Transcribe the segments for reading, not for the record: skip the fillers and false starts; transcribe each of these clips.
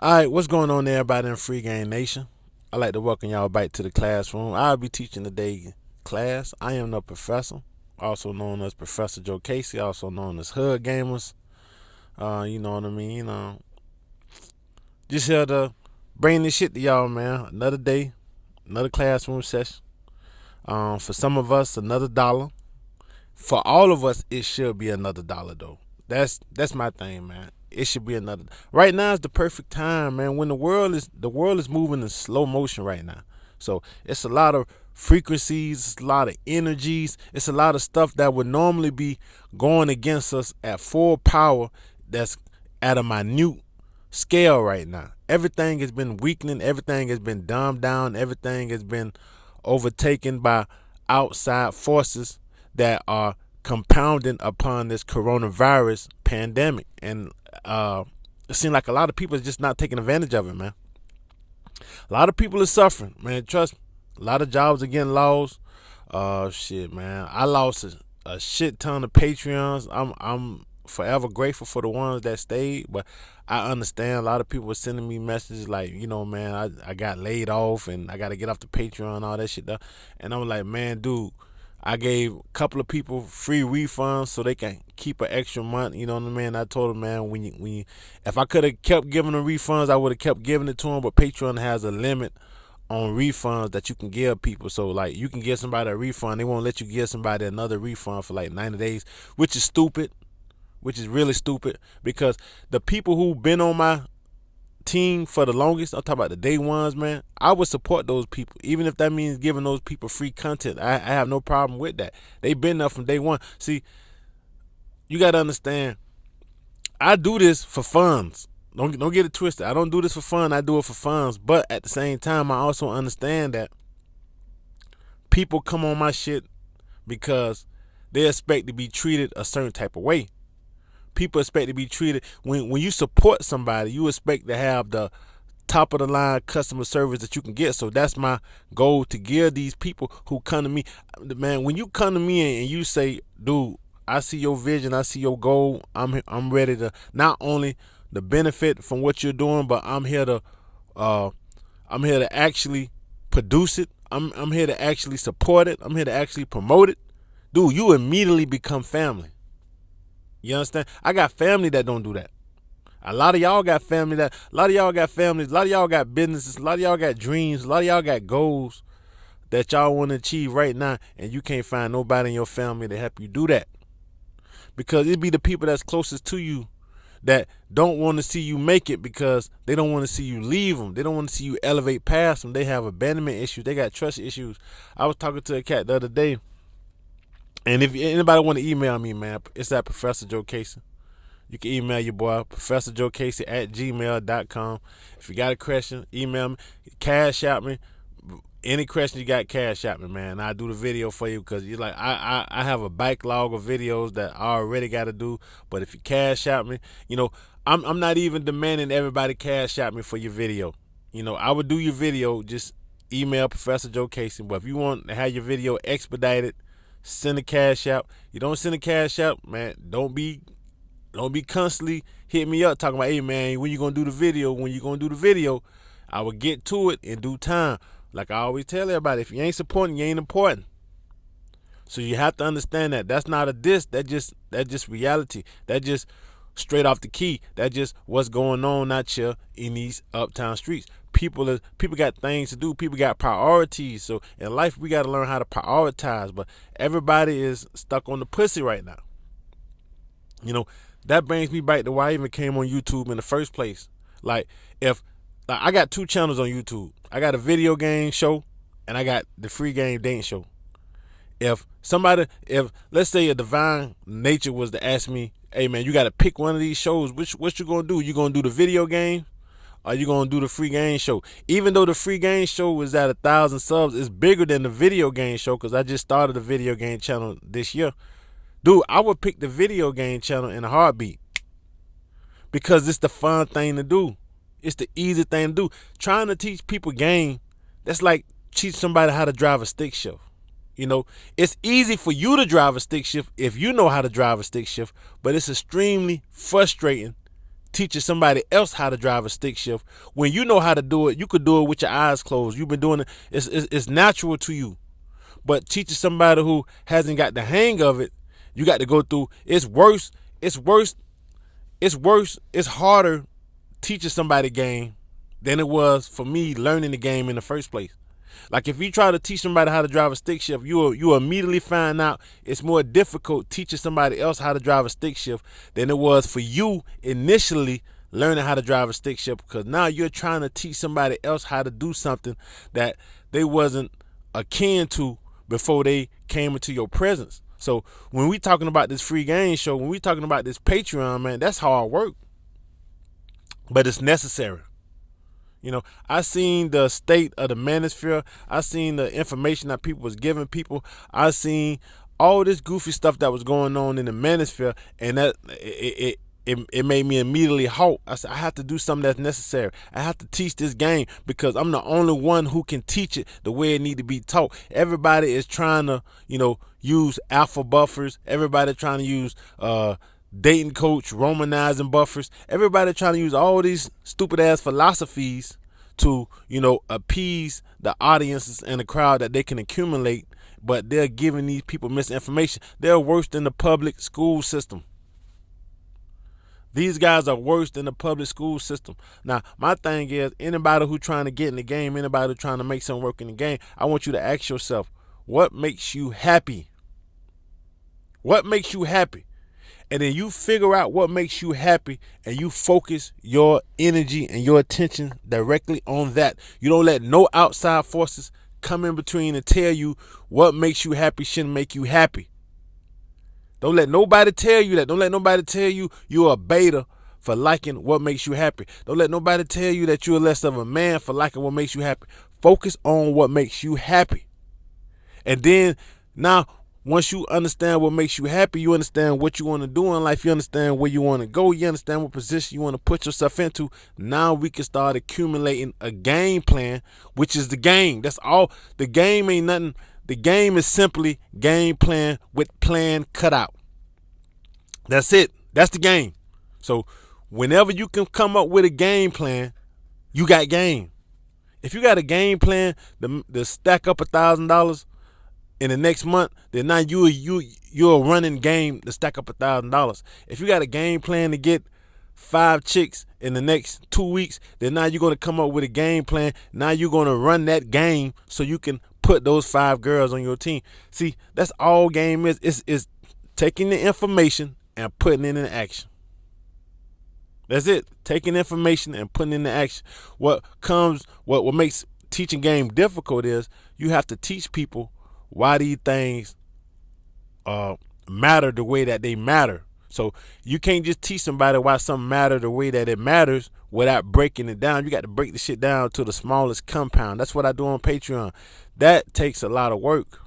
Alright, what's going on there, everybody in Free Game Nation? I'd like to welcome y'all back to the classroom. I'll be teaching today class. I am the professor, also known as Professor Joe Casey, also known as Hood Gamers. You know what I mean? Just here to bring this shit to y'all, man. Another day, another classroom session. For some of us, another dollar. For all of us, it should be another dollar though. That's my thing, man. It should be another. Right now is the perfect time, man. When the world is moving in slow motion right now. So it's a lot of frequencies, it's a lot of energies, it's a lot of stuff that would normally be going against us at full power. That's at a minute scale right now. Everything has been weakening. Everything has been dumbed down. Everything has been overtaken by outside forces that are compounding upon this coronavirus pandemic. And it seems like a lot of people are just not taking advantage of it, man. A lot of people are suffering, man. Trust me. A lot of jobs are getting lost. Shit, man. I lost a shit ton of Patreons. I'm forever grateful for the ones that stayed, but I understand a lot of people were sending me messages like, man, I got laid off and I got to get off the Patreon and all that shit. And I'm like, man, dude, I gave a couple of people free refunds so they can keep an extra month. You know what I mean? I told them, man, if I could have kept giving them refunds, I would have kept giving it to them. But Patreon has a limit on refunds that you can give people. So like, you can give somebody a refund, they won't let you give somebody another refund for like 90 days, which is stupid. Which is really stupid, because the people who've been on my team for the longest, I'm talking about the day ones, man, I would support those people, even if that means giving those people free content. I have no problem with that. They've been there from day one. See, you got to understand, I do this for funds. Don't get it twisted. I don't do this for fun. I do it for funds. But at the same time, I also understand that people come on my shit because they expect to be treated a certain type of way. People expect to be treated, when you support somebody, you expect to have the top of the line customer service that you can get. So that's my goal, to give these people who come to me, man. When you come to me and you say, dude, I see your vision, I see your goal, I'm ready to not only the benefit from what you're doing, but I'm here to actually produce it. I'm here to actually support it. I'm here to actually promote it. Dude, you immediately become family. You understand? I got family that don't do that. A lot of y'all got family a lot of y'all got families, a lot of y'all got businesses, a lot of y'all got dreams, a lot of y'all got goals that y'all want to achieve right now, and you can't find nobody in your family to help you do that. Because it be the people that's closest to you that don't want to see you make it, because they don't want to see you leave them. They don't want to see you elevate past them. They have abandonment issues. They got trust issues. I was talking to a cat the other day, and if anybody want to email me, man, it's at Professor Joe Casey. You can email your boy, ProfessorJoeCasey@gmail.com. If you got a question, email me. Cash.app me. Any question you got, Cash.app me, man. I'll do the video for you, because you're like, I have a backlog of videos that I already got to do. But if you Cash.app me, I'm not even demanding everybody Cash.app me for your video. I would do your video, just email Professor Joe Casey. But if you want to have your video expedited, send a Cash out. You don't send a Cash out, man. Don't be constantly hitting me up talking about, hey man, when you gonna do the video? When you gonna do the video? I will get to it in due time. Like I always tell everybody, if you ain't supporting, you ain't important. So you have to understand that. That's not a diss. That just reality. That just straight off the key. That just what's going on out here in these uptown streets. People got things to do. People got priorities. So in life, we got to learn how to prioritize. But everybody is stuck on the pussy right now. That brings me back to why I even came on YouTube in the first place. Like I got two channels on YouTube. I got a video game show, and I got the free game dating show. If let's say a divine nature was to ask me, hey man, you got to pick one of these shows, what you gonna do? You gonna do the video game, or you gonna do the free game show? Even though the free game show is at 1,000 subs, it's bigger than the video game show, because I just started a video game channel this year. Dude, I would pick the video game channel in a heartbeat, because it's the fun thing to do. It's the easy thing to do. Trying to teach people game, that's like teach somebody how to drive a stick shift. It's easy for you to drive a stick shift if you know how to drive a stick shift, but it's extremely frustrating teaching somebody else how to drive a stick shift. When you know how to do it, you could do it with your eyes closed. You've been doing it. It's natural to you. But teaching somebody who hasn't got the hang of it, you got to go through. It's worse. It's worse. It's worse. It's harder teaching somebody game than it was for me learning the game in the first place. Like if you try to teach somebody how to drive a stick shift, you immediately find out it's more difficult teaching somebody else how to drive a stick shift than it was for you initially learning how to drive a stick shift, because now you're trying to teach somebody else how to do something that they wasn't akin to before they came into your presence. So when we talking about this free game show, when we talking about this Patreon, man, that's hard work, but it's necessary. You know, I seen the state of the manosphere. I seen the information that people was giving people. I seen all this goofy stuff that was going on in the manosphere, and that it made me immediately halt. I said, I have to do something that's necessary. I have to teach this game because I'm the only one who can teach it the way it need to be taught. Everybody is trying to, use alpha buffers. Everybody trying to use dating coach, romanizing buffers. Everybody trying to use all these stupid ass philosophies to, appease the audiences and the crowd that they can accumulate, but they're giving these people misinformation. They're worse than the public school system. These guys are worse than the public school system. Now, my thing is, anybody who trying to get in the game, anybody who trying to make something work in the game, I want you to ask yourself, what makes you happy? What makes you happy? And then you figure out what makes you happy, and you focus your energy and your attention directly on that. You don't let no outside forces come in between and tell you what makes you happy shouldn't make you happy. Don't let nobody tell you that. Don't let nobody tell you you're a beta for liking what makes you happy. Don't let nobody tell you that you're less of a man for liking what makes you happy. Focus on what makes you happy. And then now, once you understand what makes you happy, you understand what you want to do in life, you understand where you want to go, you understand what position you want to put yourself into. Now we can start accumulating a game plan, which is the game. That's all. The game ain't nothing. The game is simply game plan with plan cut out. That's it. That's the game. So whenever you can come up with a game plan, you got game. If you got a game plan to stack up $1,000 in the next month, then now you're a running game to stack up $1,000. If you got a game plan to get 5 chicks in the next 2 weeks, then now you're going to come up with a game plan. Now you're going to run that game so you can put those 5 girls on your team. See, that's all game is. It's taking the information and putting it in action. That's it. Taking information and putting it into action. What makes teaching game difficult is you have to teach people why these things matter the way that they matter. So you can't just teach somebody why something matter the way that it matters without breaking it down. You got to break the shit down to the smallest compound. That's what I do on Patreon. That takes a lot of work.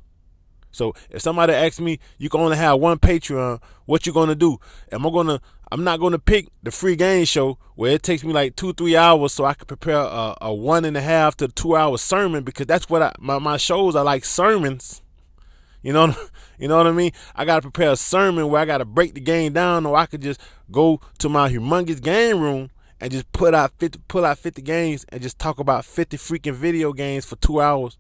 So if somebody asks me, you can only have one Patreon, what you gonna do? I'm not gonna pick the free game show where it takes me like 2-3 hours so I can prepare a 1.5 to 2 hour sermon, because that's what my shows are like, sermons. You know what I mean? I gotta prepare a sermon where I gotta break the game down, or I could just go to my humongous game room and just pull out 50 games and just talk about 50 freaking video games for 2 hours.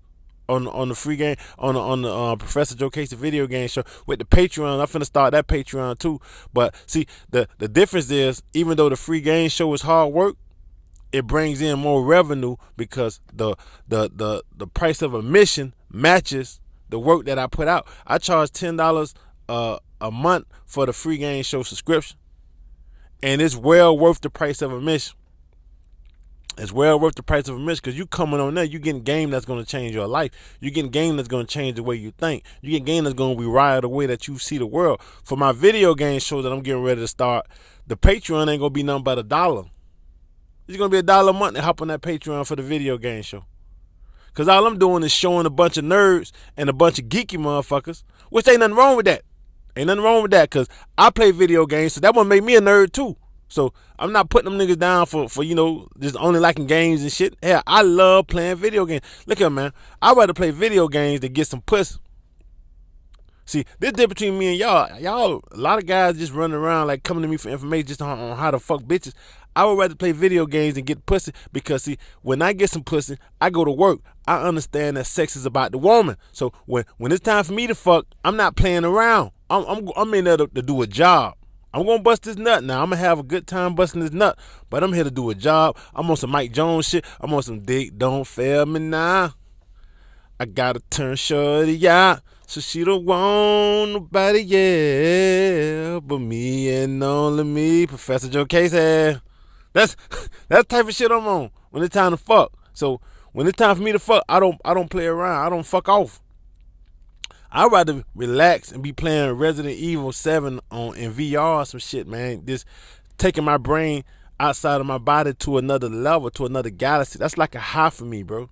On the free game, on the Professor Joe Casey video game show. With the Patreon, I'm finna start that Patreon too. But see, the difference is, even though the free game show is hard work, it brings in more revenue because the price of admission matches the work that I put out. I charge $10 a month for the free game show subscription, and it's well worth the price of admission. It's well worth the price of admission, because you coming on there, you getting game that's going to change your life. You getting game that's going to change the way you think. You get game that's going to rewire the way that you see the world. For my video game show that I'm getting ready to start, the Patreon ain't going to be nothing but $1. It's going to be $1 a month to hop on that Patreon for the video game show. Because all I'm doing is showing a bunch of nerds and a bunch of geeky motherfuckers, which ain't nothing wrong with that. Ain't nothing wrong with that, because I play video games, so that one made me a nerd too. So I'm not putting them niggas down for just only liking games and shit. Hell, I love playing video games. Look here, man. I'd rather play video games than get some pussy. See, this difference between me and y'all, a lot of guys just running around like coming to me for information just on how to fuck bitches. I would rather play video games and get pussy because see, when I get some pussy, I go to work. I understand that sex is about the woman. So when it's time for me to fuck, I'm not playing around. I'm in there to do a job. I'm gonna bust this nut now. I'm gonna have a good time busting this nut, but I'm here to do a job. I'm on some Mike Jones shit. I'm on some dick. Don't fail me now. I gotta turn shorty out, so she don't want nobody, yeah, but me and only me, Professor Joe Casey. That's that's the type of shit I'm on when it's time to fuck. So when it's time for me to fuck, I don't play around. I don't fuck off. I'd rather relax and be playing Resident Evil 7 in VR or some shit, man. Just taking my brain outside of my body to another level, to another galaxy. That's like a high for me, bro.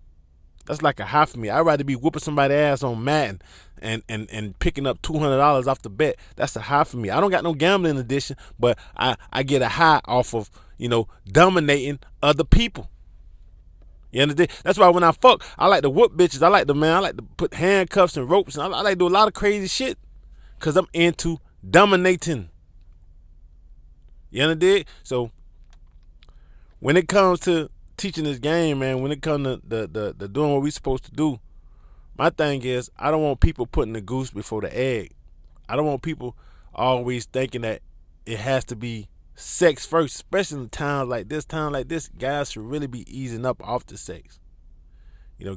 That's like a high for me. I'd rather be whooping somebody's ass on Madden and picking up $200 off the bet. That's a high for me. I don't got no gambling addiction, but I get a high off of, dominating other people. You understand? That's why when I fuck, I like to whoop bitches. I like to put handcuffs and ropes, and I like to do a lot of crazy shit because I'm into dominating. You understand? So when it comes to teaching this game, man, when it comes to the doing what we supposed to do, my thing is I don't want people putting the goose before the egg. I don't want people always thinking that it has to be sex first, especially in times like this. Guys should really be easing up off the sex.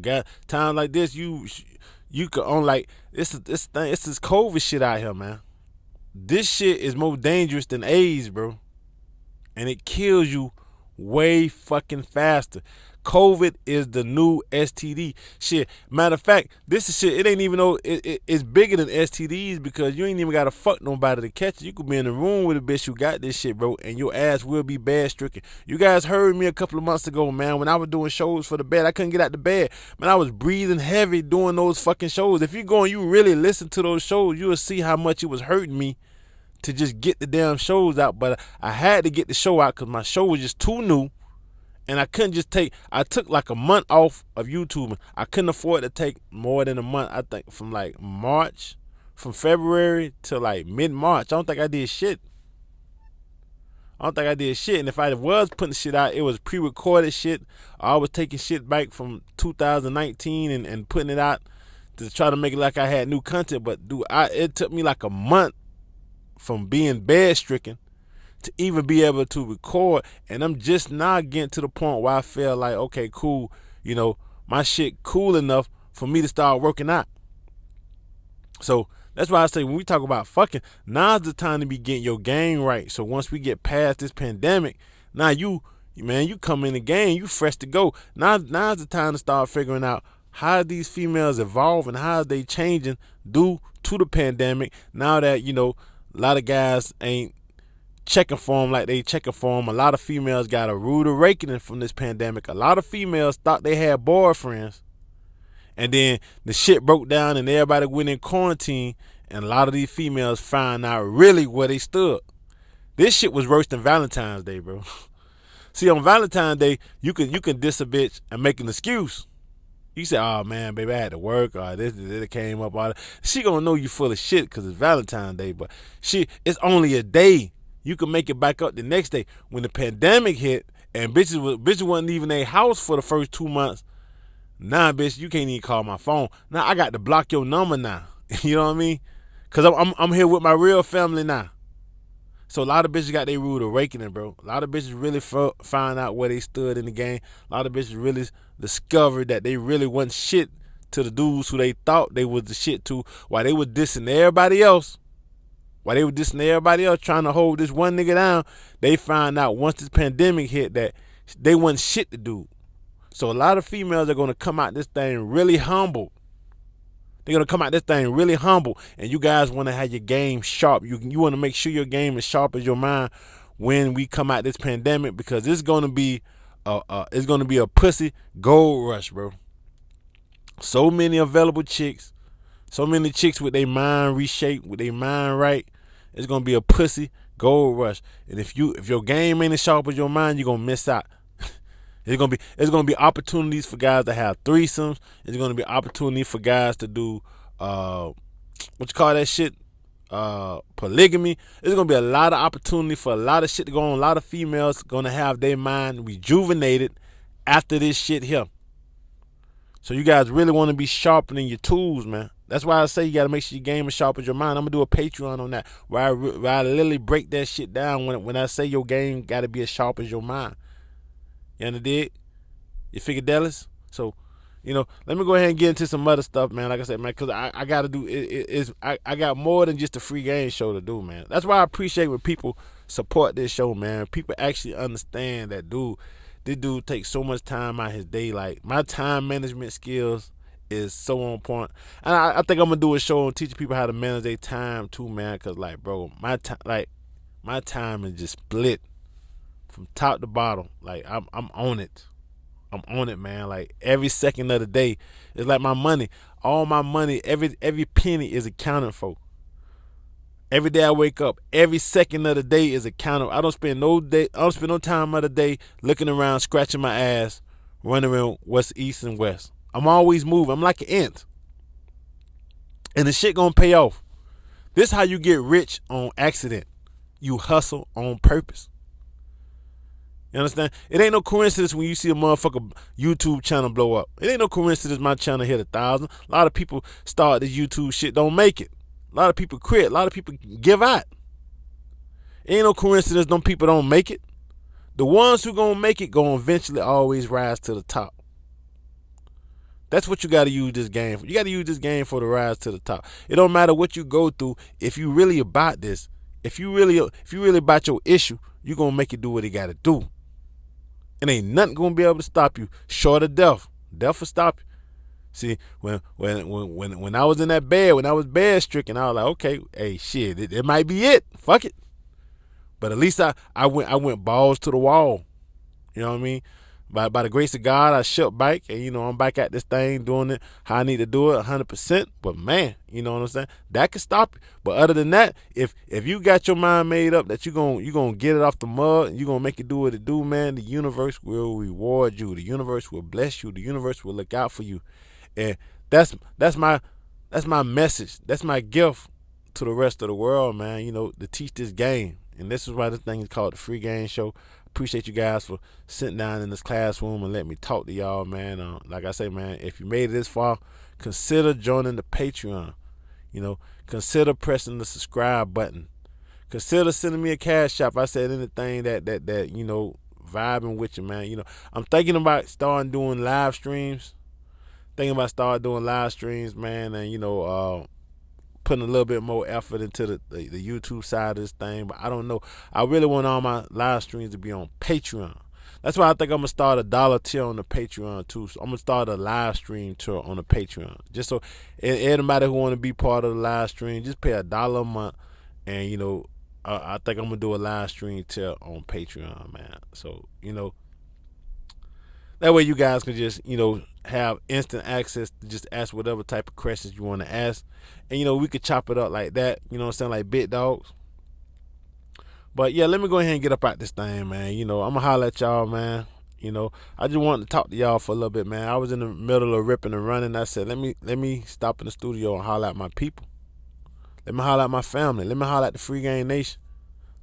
Guys, times like this, you could own like it's this COVID shit out here, man. This shit is more dangerous than AIDS, bro, and it kills you way fucking faster. COVID is the new STD. Shit. Matter of fact, this is shit. It ain't even though it's bigger than STDs because you ain't even gotta fuck nobody to catch it. You could be in the room with a bitch who got this shit, bro, and your ass will be bad stricken. You guys heard me a couple of months ago, man, when I was doing shows for the bed. I couldn't get out the bed. Man, I was breathing heavy doing those fucking shows. If you go and you really listen to those shows, you will see how much it was hurting me to just get the damn shows out. But I had to get the show out because my show was just too new. And I couldn't just I took like a month off of YouTube. I couldn't afford to take more than a month. I think from February to like mid-March. I don't think I did shit. And if I was putting shit out, it was pre-recorded shit. I was taking shit back from 2019 and putting it out to try to make it like I had new content. But dude, it took me like a month from being bed-stricken to even be able to record, and I'm just now getting to the point where I feel like, okay, cool, my shit cool enough for me to start working out. So that's why I say when we talk about fucking, now's the time to be getting your game right. So once we get past this pandemic, now you come in the game, you fresh to go. Now's the time to start figuring out how these females evolve and how they changing due to the pandemic. Now that, a lot of guys ain't checking for them like they checking for them. A lot of females got a rude awakening from this pandemic. A lot of females thought they had boyfriends, and then the shit broke down and everybody went in quarantine, and a lot of these females find out really where they stood. This shit was worse than Valentine's Day, bro. See, on Valentine's Day, you can diss a bitch and make an excuse. You say, oh man, baby, I had to work, or this came up, all that. She gonna know you full of shit because it's Valentine's Day, but it's only a day. You can make it back up the next day. When the pandemic hit and bitches wasn't leaving their house for the first 2 months, nah, bitch, you can't even call my phone. Now I got to block your number now. You know what I mean? Because I'm here with my real family now. So a lot of bitches got their rude awakening, bro. A lot of bitches really find out where they stood in the game. A lot of bitches really discovered that they really wasn't shit to the dudes who they thought they was the shit to, while they were dissing everybody else. While they were dissing everybody else trying to hold this one nigga down, they found out once this pandemic hit that they wasn't shit to do. So a lot of females are going to come out this thing really humble. They're going to come out this thing really humble, and you guys want to have your game sharp. You want to make sure your game is sharp as your mind when we come out this pandemic, because it's going to be a pussy gold rush, bro. So many available chicks. So many chicks with their mind reshaped, with their mind right. It's gonna be a pussy gold rush. And if your game ain't as sharp as your mind, you're gonna miss out. It's gonna be opportunities for guys to have threesomes. It's gonna be opportunity for guys to do what you call that shit? polygamy. There's gonna be a lot of opportunity for a lot of shit to go on. A lot of females gonna have their mind rejuvenated after this shit here. So you guys really want to be sharpening your tools, man. That's why I say you gotta make sure your game is sharp as your mind. I'm gonna do a Patreon on that where I literally break that shit down when I say your game gotta be as sharp as your mind. You understand? You figure Dallas? So, let me go ahead and get into some other stuff, man. Like I said, man, because I got to do it. I got more than just a free game show to do, man. That's why I appreciate when people support this show, man. People actually understand that, this dude takes so much time out his day. Like, my time management skills is so on point. And I think I'm going to do a show on teaching people how to manage their time too, man. Because, like, bro, my time is just split from top to bottom. Like, I'm on it. I'm on it, man. Like, every second of the day, it's like my money. All my money, every penny is accounted for. Every day I wake up, every second of the day is accounted. I don't spend no time of the day looking around, scratching my ass, running around west, east, and west. I'm always moving. I'm like an ant. And the shit gonna pay off. This how you get rich on accident. You hustle on purpose. You understand? It ain't no coincidence when you see a motherfucker YouTube channel blow up. It ain't no coincidence my channel hit 1,000. A lot of people start this YouTube shit, don't make it. A lot of people quit. A lot of people give out. It ain't no coincidence them people don't make it. The ones who gonna make it gonna eventually always rise to the top. That's what you gotta use this game for. You gotta use this game for the rise to the top. It don't matter what you go through. If you really about this, if you really about your issue, you gonna make it do what it gotta do. And ain't nothing gonna be able to stop you short of death. Death will stop you. See, when I was in that bed, when I was bed stricken, I was like, okay, hey, shit, it might be it. Fuck it. But at least I went balls to the wall. You know what I mean? By the grace of God, I shook back, and I'm back at this thing doing it how I need to do it 100%. But man, you know what I'm saying? That could stop you. But other than that, if you got your mind made up that you gonna get it off the mud and you gonna make it do what it do, man, the universe will reward you. The universe will bless you. The universe will look out for you. And that's my message. That's my gift to the rest of the world, man. To teach this game. And this is why this thing is called the Free Game Show. Appreciate you guys for sitting down in this classroom and letting me talk to y'all, man. Like I say, man, if you made it this far, consider joining the Patreon. Consider pressing the subscribe button. Consider sending me a Cash.app. I said anything that vibing with you, man. I'm thinking about starting doing live streams. Man, and putting a little bit more effort into the YouTube side of this thing. But I don't know. I really want all my live streams to be on Patreon. That's why I think I'm going to start a $1 tier on the Patreon too. So I'm going to start a live stream tier on the Patreon. Just so anybody who want to be part of the live stream, just pay $1 a month. And, I think I'm going to do a live stream tier on Patreon, man. So, that way you guys can just, have instant access to just ask whatever type of questions you want to ask. And, we could chop it up like that, like big dogs. But, yeah, let me go ahead and get up out this thing, man. I'm going to holler at y'all, man. I just wanted to talk to y'all for a little bit, man. I was in the middle of ripping and running. I said, let me stop in the studio and holler at my people. Let me holler at my family. Let me holler at the Free Game Nation.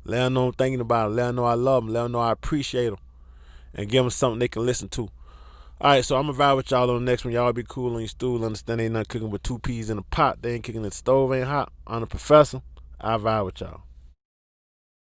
Let them know I'm thinking about them. Let them know I love them. Let them know I appreciate them. And give them something they can listen to. All right, so I'm going to vibe with y'all on the next one. Y'all be cool on your stool. Understand ain't nothing cooking with 2 peas in a pot. They ain't cooking in the stove. Ain't hot. I'm the professor. I vibe with y'all.